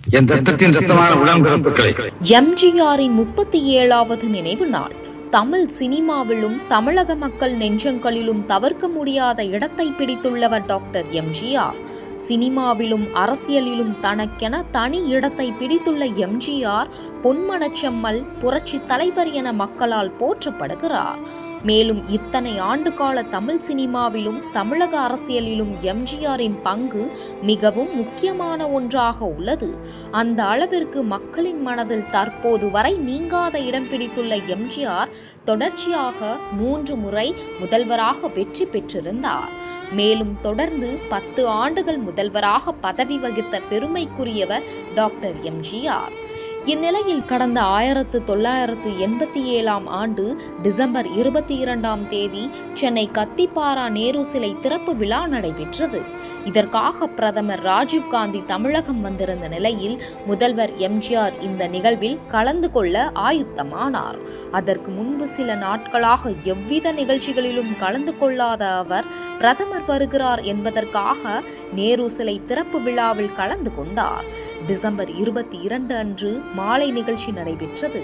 என் ரத்தத்தின் ரத்தமான உடன்பிறப்புகளை. எம்ஜிஆரின் 37வது நினைவு நாள் தமிழ் சினிமாவிலும் தமிழக மக்கள் நெஞ்சங்களிலும் தவிர்க்க முடியாத இடத்தை பிடித்துள்ளவர் டாக்டர் எம்ஜிஆர். சினிமாவிலும் அரசியலிலும் தனக்கென தனி இடத்தை பிடித்துள்ள எம்ஜிஆர் பொன்மனச்செம்மல், புரட்சி தலைவர் என மக்களால் போற்றப்படுகிறார். மேலும் இத்தனை ஆண்டுகால தமிழ் சினிமாவிலும் தமிழக அரசியலிலும் எம்ஜிஆரின் பங்கு மிகவும் முக்கியமான ஒன்றாக உள்ளது. அந்த அளவிற்கு மக்களின் மனதில் தற்போது வரை நீங்காத இடம் பிடித்துள்ள எம்ஜிஆர் தொடர்ச்சியாக 3 முறை முதல்வராக வெற்றி பெற்றிருந்தார். மேலும் தொடர்ந்து 10 ஆண்டுகள் முதல்வராக பதவி வகித்த பெருமைக்குரியவர் டாக்டர் எம்ஜிஆர். இந்நிலையில் கடந்த 1987ஆம் ஆண்டு டிசம்பர் 22ஆம் தேதி சென்னை கத்திப்பாரா நேரு சிலை திறப்பு விழா நடைபெற்றது. இதற்காக பிரதமர் ராஜீவ்காந்தி தமிழகம் வந்திருந்த நிலையில் முதல்வர் எம்ஜிஆர் இந்த நிகழ்வில் கலந்து கொள்ள ஆயுத்தமானார். அதற்கு முன்பு சில நாட்களாக எவ்வித நிகழ்ச்சிகளிலும் கலந்து கொள்ளாத அவர் பிரதமர் வருகிறார் என்பதற்காக நேரு சிலை திறப்பு விழாவில் கலந்து கொண்டார். டிசம்பர் 22 அன்று மாலை நிகழ்ச்சி நடைபெற்றது.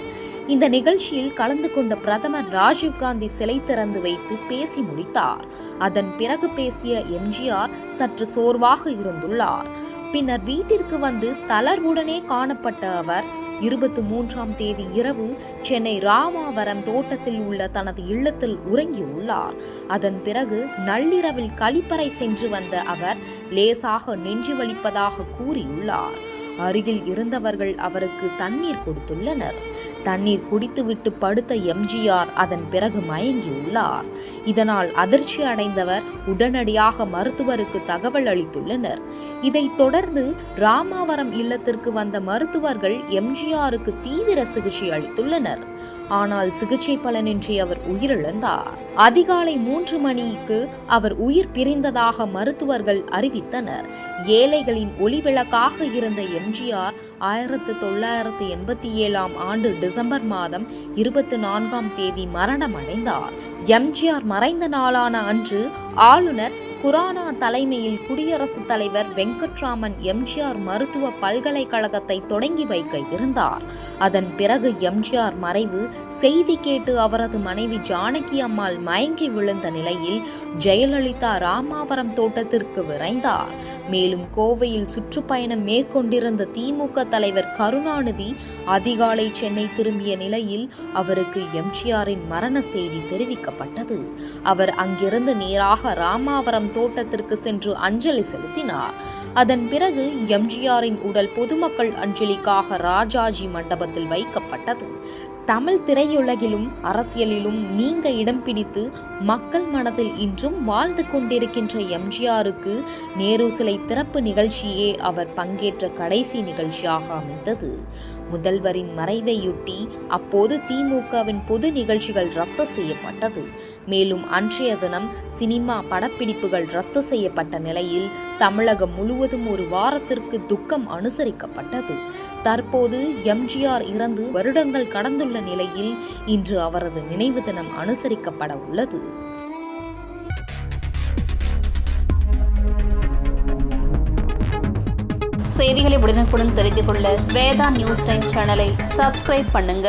இந்த நிகழ்ச்சியில் கலந்து கொண்ட பிரதமர் ராஜீவ்காந்தி சிலை திறந்து வைத்து பேசி முடித்தார். அதன் பிறகு பேசிய எம்ஜிஆர் சற்று சோர்வாக இருந்துள்ளார். பின்னர் வீட்டிற்கு வந்து தளர்வுடனே காணப்பட்ட அவர் 23ஆம் தேதி இரவு சென்னை ராமாவரம் தோட்டத்தில் உள்ள தனது இல்லத்தில் உறங்கியுள்ளார். அதன் பிறகு நள்ளிரவில் கழிப்பறை சென்று வந்த அவர் லேசாக நெஞ்சு வலிப்பதாக கூறியுள்ளார். அருகில் இருந்தவர்கள் அவருக்கு தண்ணீர் கொடுத்துள்ளனர். தண்ணீர் குடித்துவிட்டு படுத்த எம்ஜிஆர் அதன் பிறகு மயங்கியுள்ளார். இதனால் அதிர்ச்சி அடைந்தவர் உடனடியாக மருத்துவருக்கு தகவல் அளித்துள்ளனர். இதைத் தொடர்ந்து ராமாவரம் இல்லத்திற்கு வந்த மருத்துவர்கள் எம்ஜிஆருக்கு தீவிர சிகிச்சை அளித்துள்ளனர். ஆனால் சிகிச்சை பலனின்றி அவர் உயிரிழந்தார். அதிகாலை 3 மணிக்கு அவர் உயிர் பிரிந்ததாக மருத்துவர்கள் அறிவித்தனர். ஏழைகளின் ஒளிவிளக்காக இருந்த எம்ஜிஆர் 1987ஆம் ஆண்டு டிசம்பர் மாதம் 24ஆம் தேதி மரணமடைந்தார். எம்ஜிஆர் மறைந்த நாளான அன்று ஆளுநர் குரானா தலைமையில் குடியரசுத் தலைவர் வெங்கட்ராமன் எம்ஜிஆர் மருத்துவ பல்கலைக்கழகத்தை தொடங்கி வைக்க இருந்தார். அதன் பிறகு எம்ஜிஆர் மறைவு செய்தி கேட்டு அவரது மனைவி ஜானகி அம்மாள் மயங்கி விழுந்த நிலையில் ஜெயலலிதா ராமாவரம் தோட்டத்திற்கு விரைந்தார். மேலும் கோவையில் சுற்றுப்பயணம் மேற்கொண்டிருந்த திமுக தலைவர் கருணாநிதி அதிகாலை சென்னை திரும்பிய நிலையில் அவருக்கு எம்ஜிஆரின் மரண செய்தி தெரிவிக்கப்பட்டது. அவர் அங்கிருந்து நேராக ராமாவரம் தோட்டத்திற்கு சென்று அஞ்சலி செலுத்தினார். அதன் பிறகு எம்ஜிஆரின் உடல் பொதுமக்கள் அஞ்சலிக்காக ராஜாஜி மண்டபத்தில் வைக்கப்பட்டது. தமிழ் திரையுலகிலும் அரசியலிலும் நீங்க இடம் பிடித்து மக்கள் மனதில் இன்றும் வாழ்ந்து கொண்டிருக்கின்ற எம்ஜிஆருக்கு நேரு சிலை திறப்பு நிகழ்ச்சியே அவர் பங்கேற்ற கடைசி நிகழ்ச்சியாக அமைந்தது. முதல்வரின் மறைவையொட்டி அப்போது திமுகவின் பொது நிகழ்ச்சிகள் ரத்து செய்யப்பட்டது. மேலும் அன்றைய தினம் சினிமா படப்பிடிப்புகள் ரத்து செய்யப்பட்ட நிலையில் தமிழகம் முழுவதும் ஒரு வாரத்திற்கு துக்கம் அனுசரிக்கப்பட்டது. தற்போது எம்ஜிஆர் இறந்து வருடங்கள் கடந்துள்ள நிலையில் இன்று அவரது நினைவு தினம் அனுசரிக்கப்பட உள்ளது. செய்திகளை உடனுக்குடன் தெரிந்து கொள்ள வேதா நியூஸ் டைம் சேனலை சப்ஸ்கிரைப் பண்ணுங்க.